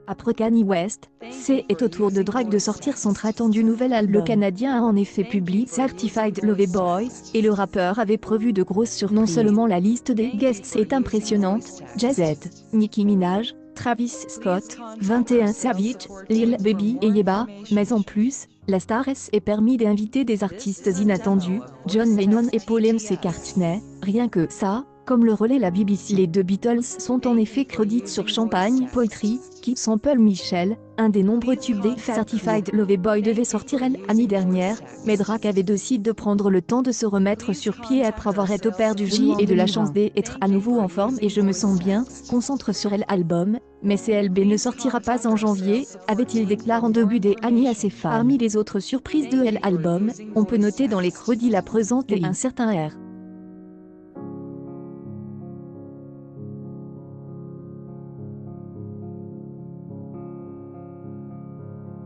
Après Kanye West, c'est au tour de Drake de sortir son très attendu nouvel album. Le Canadien a en effet publié Certified Lover Boy, et le rappeur avait prévu de grosses surprises. Non seulement la liste des guests est impressionnante, Jay-Z, Nicki Minaj, Travis Scott, 21 Savage, Lil Baby et Yebba, mais en plus, la star est permis d'inviter des artistes inattendus, John Lennon et Paul McCartney, rien que ça. Comme le relaie la BBC, les deux Beatles sont en effet crédités sur Champagne Poetry, qui sample Michel, un des nombreux tubes des Certified Lover Boy devait sortir l'année dernière, mais Drake avait décidé de prendre le temps de se remettre sur pied après avoir été perdu. J'ai de la chance d'être à nouveau en forme et je me sens bien, concentre sur l'album, mais CLB ne sortira pas en janvier, avait-il déclaré en début d'année à ses fans. Parmi les autres surprises de l'album, on peut noter dans les crédits la présence d'un certain R.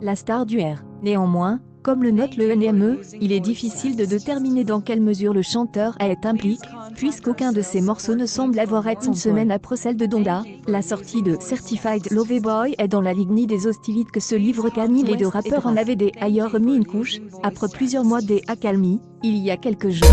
La star du R. Néanmoins, comme le note le NME, il est difficile de déterminer dans quelle mesure le chanteur est impliqué, puisqu'aucun de ses morceaux ne semble avoir été une semaine après celle de Donda. La sortie de Certified Lover Boy est dans la lignée des hostilités que se livrent Kanye. Les deux rappeurs en avaient ailleurs mis une couche, après plusieurs mois d'accalmie, il y a quelques jours.